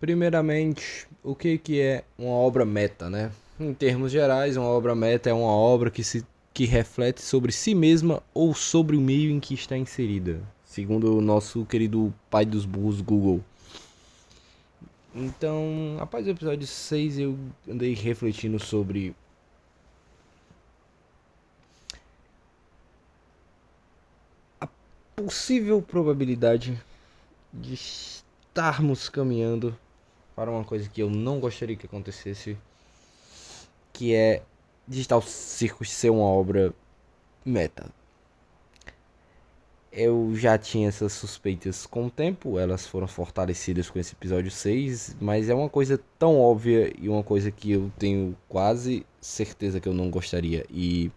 Primeiramente, o que é uma obra meta, né? Em termos gerais, uma obra meta é uma obra que reflete sobre si mesma ou sobre o meio em que está inserida, segundo o nosso querido pai dos burros Google. Então, após o episódio 6, eu andei refletindo sobre a possível probabilidade de estarmos caminhando para uma coisa que eu não gostaria que acontecesse, que é Digital Circus ser uma obra meta. Eu já tinha essas suspeitas com o tempo, elas foram fortalecidas com esse episódio 6, mas é uma coisa tão óbvia e uma coisa que eu tenho quase certeza que eu não gostaria. E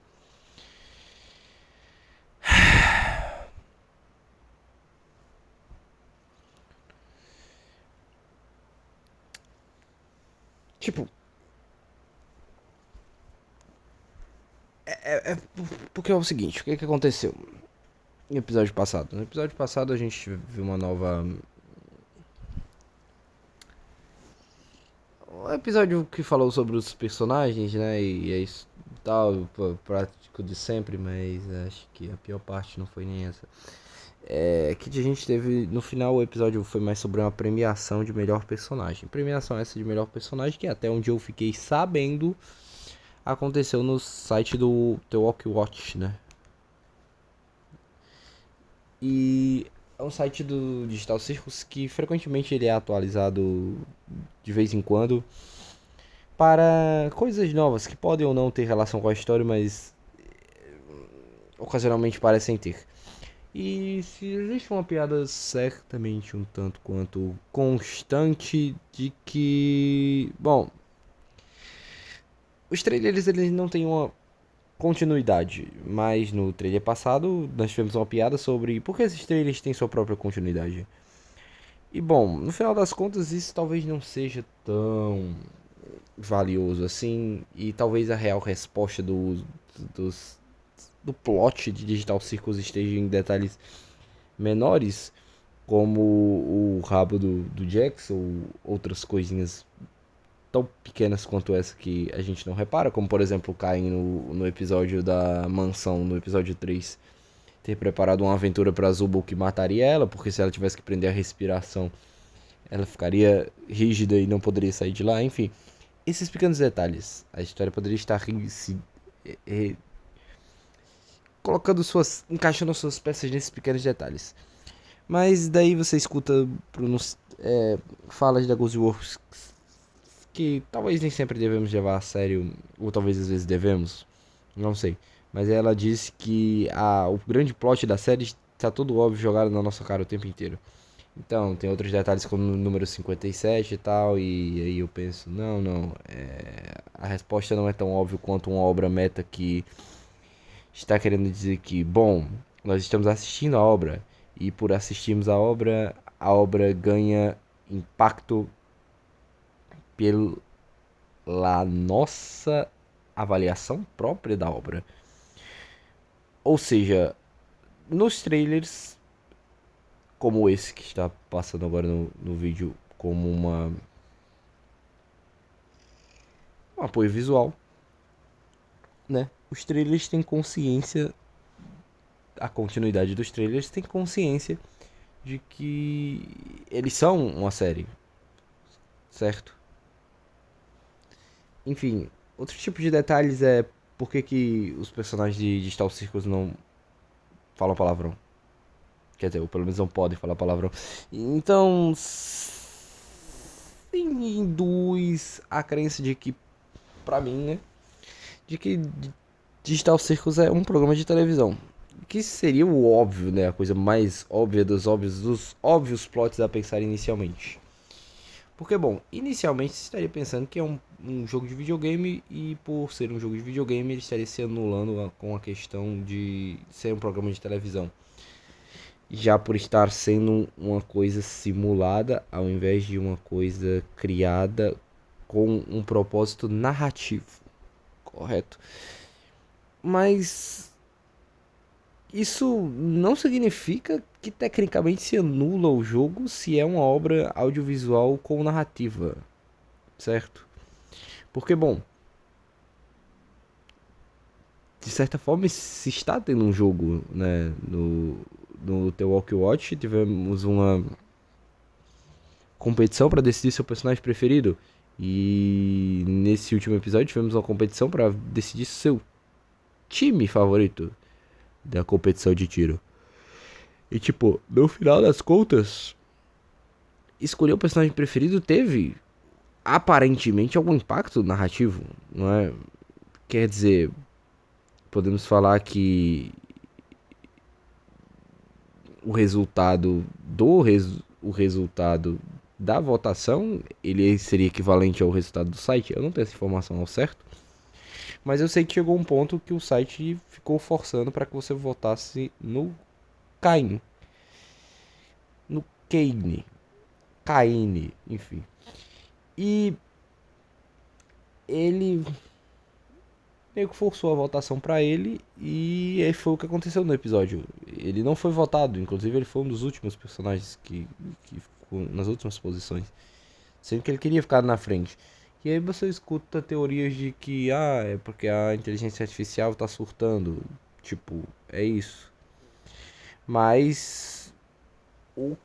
tipo, porque é o seguinte, o que aconteceu no episódio passado? No episódio passado a gente viu uma nova. Um episódio que falou sobre os personagens, né? E é isso tal, prático de sempre, mas acho que a pior parte não foi nem essa. É que a gente teve. No final o episódio foi mais sobre uma premiação de melhor personagem. Premiação essa de melhor personagem, que até onde eu fiquei sabendo, aconteceu no site do The Walk Watch, né? E é um site do Digital Circus que frequentemente ele é atualizado de vez em quando para coisas novas que podem ou não ter relação com a história, mas ocasionalmente parecem ter. E se existe uma piada certamente um tanto quanto constante de que, bom, os trailers eles não têm uma continuidade, mas no trailer passado nós tivemos uma piada sobre por que esses trailers têm sua própria continuidade. E bom, no final das contas isso talvez não seja tão valioso assim, e talvez a real resposta dos, do plot de Digital Circus esteja em detalhes menores, como o rabo do Jax ou outras coisinhas tão pequenas quanto essa que a gente não repara, como por exemplo Caim no episódio da mansão, no episódio 3 ter preparado uma aventura para Zubul que mataria ela, porque se ela tivesse que prender a respiração, ela ficaria rígida e não poderia sair de lá, enfim. Esses pequenos detalhes, a história poderia estar se colocando encaixando suas peças nesses pequenos detalhes. Mas daí você escuta falas da Ghostworks que talvez nem sempre devemos levar a sério, ou talvez às vezes devemos, não sei. Mas ela disse que o grande plot da série está todo óbvio jogado na nossa cara o tempo inteiro. Então, tem outros detalhes como o número 57 e tal, e aí eu penso, não, a resposta não é tão óbvia quanto uma obra meta que está querendo dizer que, bom, nós estamos assistindo a obra, e por assistirmos a obra ganha impacto pela nossa avaliação própria da obra. Ou seja, nos trailers, como esse que está passando agora no vídeo, como um apoio visual, né? Os trailers têm consciência, a continuidade dos trailers tem consciência de que eles são uma série, certo? Enfim, outro tipo de detalhes é por que os personagens de Star Circus não falam palavrão. Quer dizer, ou pelo menos não podem falar palavrão. Então, induz a crença de que, pra mim, né? De que Digital Circus é um programa de televisão. Que seria o óbvio, né? A coisa mais óbvia dos óbvios plots a pensar inicialmente. Porque, bom, inicialmente você estaria pensando que é um jogo de videogame e por ser um jogo de videogame ele estaria se anulando com a questão de ser um programa de televisão. Já por estar sendo uma coisa simulada ao invés de uma coisa criada com um propósito narrativo, correto? Mas isso não significa que tecnicamente se anula o jogo se é uma obra audiovisual com narrativa, certo? Porque, bom, de certa forma se está tendo um jogo, né, no The Walking Watch, tivemos uma competição para decidir seu personagem preferido. E nesse último episódio tivemos uma competição para decidir seu time favorito da competição de tiro. E tipo, no final das contas, escolher o personagem preferido teve aparentemente algum impacto narrativo, não é? Quer dizer, podemos falar que o resultado o resultado da votação, ele seria equivalente ao resultado do site. Eu não tenho essa informação ao certo, mas eu sei que chegou um ponto que o site ficou forçando para que você votasse no Caim, no Caine, enfim. E ele meio que forçou a votação pra ele e aí foi o que aconteceu no episódio. Ele não foi votado, inclusive ele foi um dos últimos personagens que ficou nas últimas posições, sendo que ele queria ficar na frente. E aí você escuta teorias de que é porque a inteligência artificial tá surtando, tipo, é isso. Mas o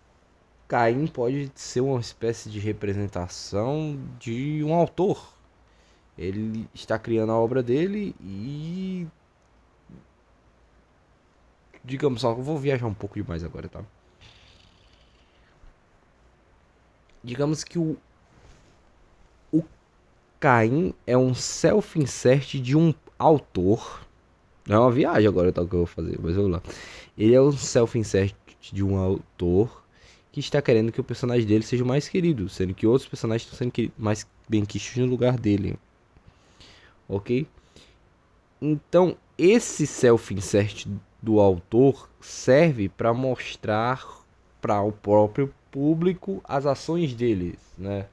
Caim pode ser uma espécie de representação de um autor. Ele está criando a obra dele e. Digamos só, eu vou viajar um pouco demais agora, tá? Digamos que o Caim é um self-insert de um autor. Não é uma viagem agora, tá? O que eu vou fazer, mas vamos lá. Ele é um self-insert de um autor que está querendo que o personagem dele seja mais querido, sendo que outros personagens estão sendo mais bem quistos no lugar dele. Ok? Então, esse self-insert do autor serve para mostrar para o próprio público as ações deles, né?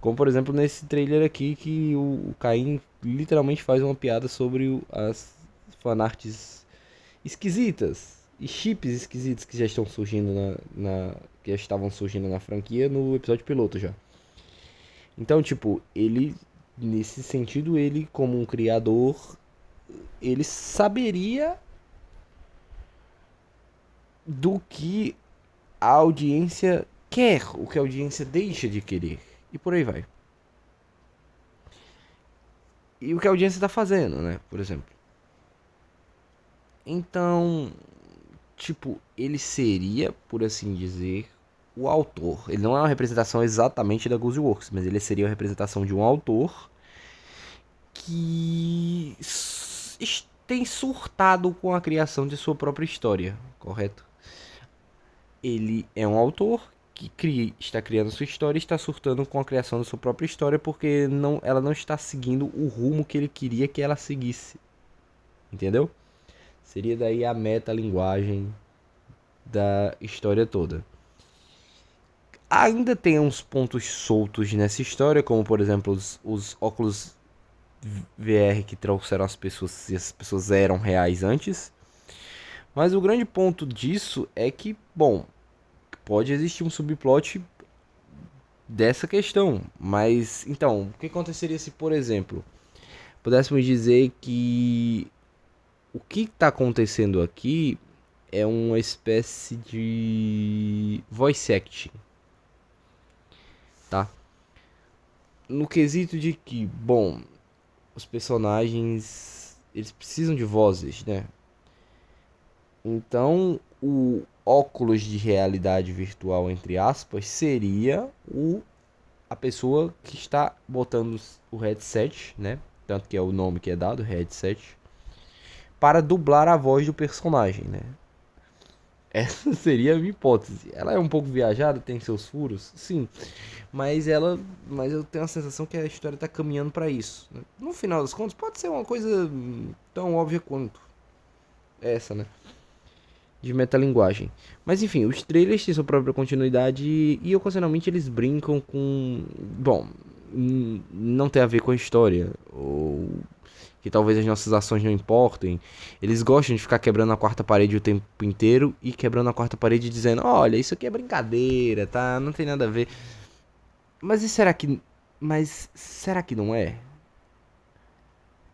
Como por exemplo nesse trailer aqui que o Caim literalmente faz uma piada sobre as fanarts esquisitas e chips esquisitos que já estão surgindo que já estavam surgindo na franquia no episódio piloto já. Então, tipo, ele nesse sentido ele como um criador ele saberia do que a audiência quer, o que a audiência deixa de querer. E por aí vai. E o que a audiência está fazendo, né? Por exemplo. Então, tipo, ele seria, por assim dizer, o autor. Ele não é uma representação exatamente da Ghostworks, mas ele seria uma representação de um autor que tem surtado com a criação de sua própria história, correto? Ele é um autor que está criando sua história e está surtando com a criação da sua própria história porque ela não está seguindo o rumo que ele queria que ela seguisse. Entendeu? Seria daí a metalinguagem da história toda. Ainda tem uns pontos soltos nessa história, como por exemplo os óculos VR que trouxeram as pessoas, se as pessoas eram reais antes. Mas o grande ponto disso é que, bom, pode existir um subplot dessa questão. Mas, então, o que aconteceria se, por exemplo, pudéssemos dizer que o que está acontecendo aqui é uma espécie de voice acting, tá? No quesito de que, bom, os personagens, eles precisam de vozes, né? Então, o óculos de realidade virtual, entre aspas, seria a pessoa que está botando o headset, né? Tanto que é o nome que é dado, headset, para dublar a voz do personagem, né? Essa seria a minha hipótese. Ela é um pouco viajada, tem seus furos, sim, mas eu tenho a sensação que a história está caminhando para isso, né? No final das contas, pode ser uma coisa tão óbvia quanto essa, né? De metalinguagem. Mas enfim, os trailers têm sua própria continuidade e ocasionalmente eles brincam com. Bom, não tem a ver com a história. Ou que talvez as nossas ações não importem. Eles gostam de ficar quebrando a quarta parede o tempo inteiro e quebrando a quarta parede dizendo, olha, isso aqui é brincadeira, tá? Não tem nada a ver. Mas e será que. Mas será que não é?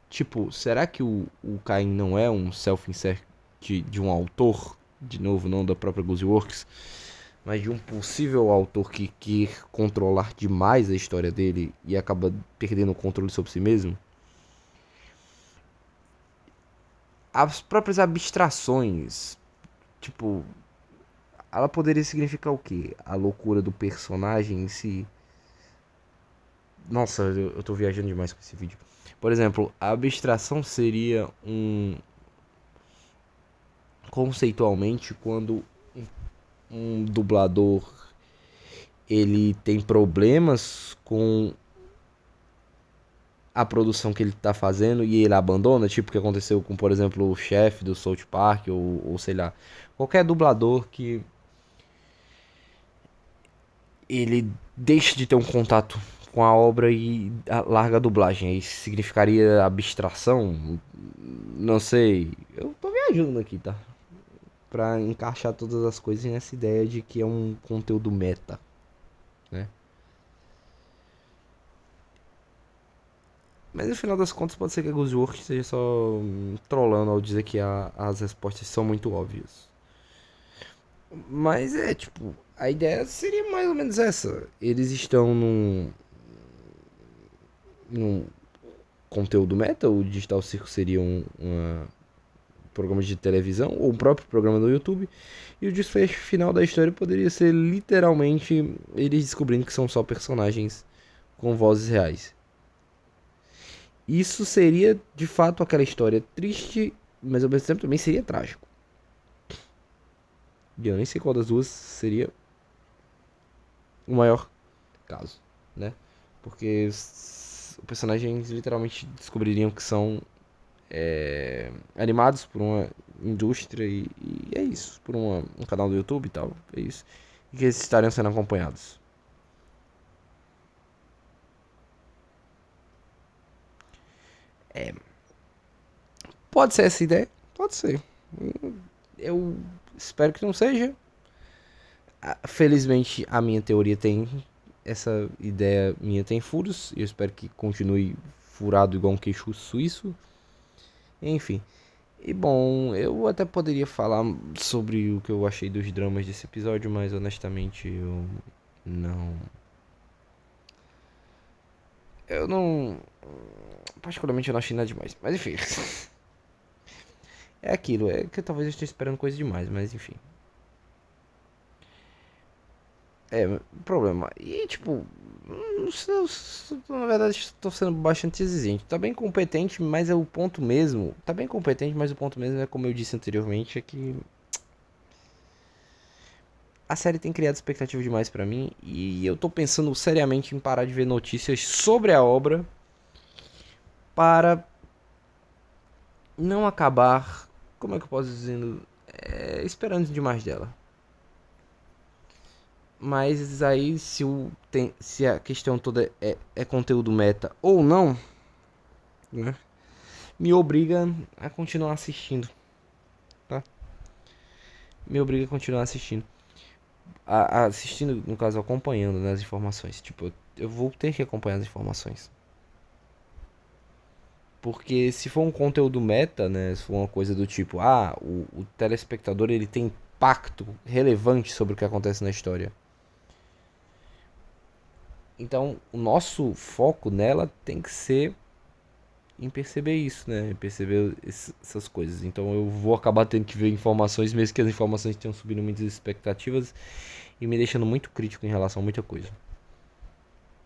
Tipo, será que o Caim não é um self-insert de um autor? De novo, não da própria Ghostworks, mas de um possível autor que quer controlar demais a história dele e acaba perdendo o controle sobre si mesmo? As próprias abstrações, tipo, ela poderia significar o quê? A loucura do personagem em si? Nossa, eu tô viajando demais com esse vídeo. Por exemplo, a abstração seria conceitualmente quando um dublador ele tem problemas com a produção que ele tá fazendo e ele abandona, tipo o que aconteceu com, por exemplo, o chefe do South Park ou sei lá, qualquer dublador que ele deixa de ter um contato com a obra e larga a dublagem. Isso significaria abstração? Não sei. Eu tô viajando aqui, tá? Pra encaixar todas as coisas nessa ideia de que é um conteúdo meta, né? Mas no final das contas pode ser que a Ghostworks esteja só trollando ao dizer que as respostas são muito óbvias. Mas é, tipo, a ideia seria mais ou menos essa. Eles estão num conteúdo meta, o Digital Circo seria um programa de televisão, ou o próprio programa do YouTube, e o desfecho final da história poderia ser literalmente eles descobrindo que são só personagens com vozes reais. Isso seria de fato aquela história triste, mas ao mesmo tempo também seria trágico. E eu nem sei qual das duas seria o maior caso, né? Porque os personagens literalmente descobririam que são animados por uma indústria e é isso, por um canal do YouTube e tal, é isso. E que eles estariam sendo acompanhados. Pode ser essa ideia? Pode ser. Eu espero que não seja. Felizmente a minha teoria tem. Essa ideia minha tem furos. E eu espero que continue furado igual um queixo suíço. Enfim. E bom, eu até poderia falar sobre o que eu achei dos dramas desse episódio, mas honestamente eu não. Eu não. Particularmente eu não achei nada demais. Mas enfim. É aquilo, é que talvez eu esteja esperando coisa demais, mas enfim. É, problema. E tipo, não sei, na verdade estou sendo bastante exigente. Tá bem competente, mas é o ponto mesmo. Tá bem competente, mas o ponto mesmo é como eu disse anteriormente, é que a série tem criado expectativa demais pra mim e eu tô pensando seriamente em parar de ver notícias sobre a obra para não acabar, como é que eu posso dizendo, esperando demais dela. Mas aí se a questão toda é conteúdo meta ou não, né? Me obriga a continuar assistindo, tá? Me obriga a continuar assistindo. Assistindo, no caso, acompanhando, né, as informações. Tipo, eu vou ter que acompanhar as informações. Porque se for um conteúdo meta, né? Se for uma coisa do tipo, o telespectador ele tem impacto relevante sobre o que acontece na história. Então, o nosso foco nela tem que ser em perceber isso, né? Em perceber essas coisas. Então, eu vou acabar tendo que ver informações, mesmo que as informações tenham subindo muitas expectativas e me deixando muito crítico em relação a muita coisa.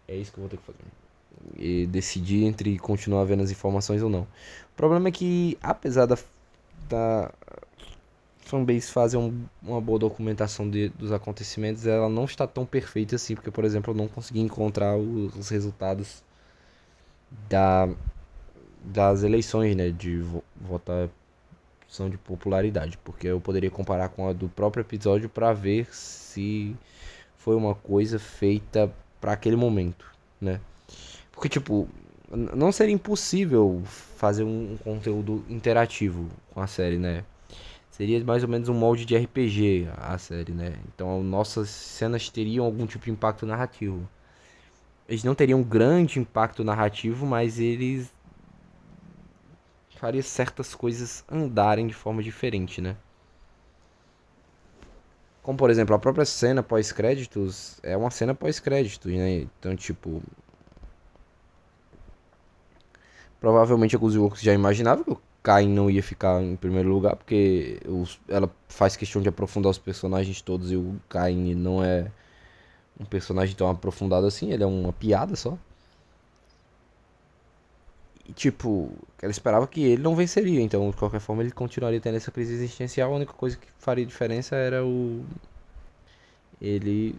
É isso que eu vou ter que fazer. E decidir entre continuar vendo as informações ou não. O problema é que, apesar da fanbase fazer uma boa documentação dos acontecimentos, ela não está tão perfeita assim, porque, por exemplo, eu não consegui encontrar os resultados da, das eleições, né, de votação de popularidade, porque eu poderia comparar com a do próprio episódio para ver se foi uma coisa feita para aquele momento, né? Porque, tipo, Não seria impossível fazer um conteúdo interativo com a série, né? Seria mais ou menos um molde de RPG a série, né? Então nossas cenas teriam algum tipo de impacto narrativo. Eles não teriam um grande impacto narrativo, mas eles fariam certas coisas andarem de forma diferente, né? Como por exemplo, a própria cena pós-créditos é uma cena pós-créditos, né? Então, tipo, provavelmente alguns Ewoks já imaginavam que o Cain não ia ficar em primeiro lugar, porque ela faz questão de aprofundar os personagens todos e o Cain não é um personagem tão aprofundado assim, ele é uma piada só. E tipo, ela esperava que ele não venceria, então de qualquer forma ele continuaria tendo essa crise existencial. A única coisa que faria diferença era o ele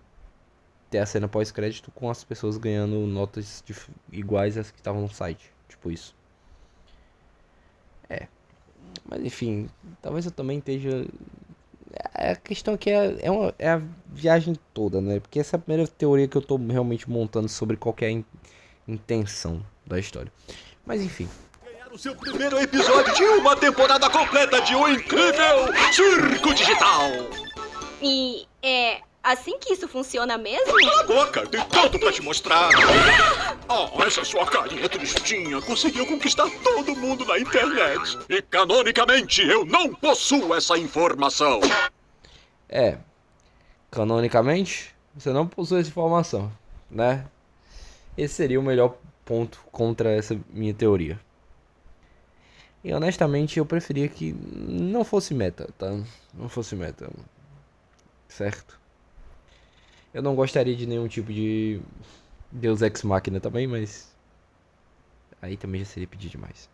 ter a cena pós-crédito com as pessoas ganhando notas iguais às que estavam no site, tipo isso. Mas enfim, talvez eu também esteja. A questão aqui é a viagem toda, né? Porque essa é a primeira teoria que eu tô realmente montando sobre qual que é a intenção da história. Mas enfim. Ganhar o seu primeiro episódio de uma temporada completa de O Incrível Circo Digital. E é assim que isso funciona mesmo? Cala a boca, tem tanto pra te mostrar. Oh, essa sua carinha tristinha conseguiu conquistar todo mundo na internet. E canonicamente eu não possuo essa informação. É, canonicamente, você não possui essa informação, né? Esse seria o melhor ponto contra essa minha teoria. E honestamente eu preferia que não fosse meta, tá? Não fosse meta, certo? Eu não gostaria de nenhum tipo de Deus Ex Machina também, mas aí também já seria pedir demais.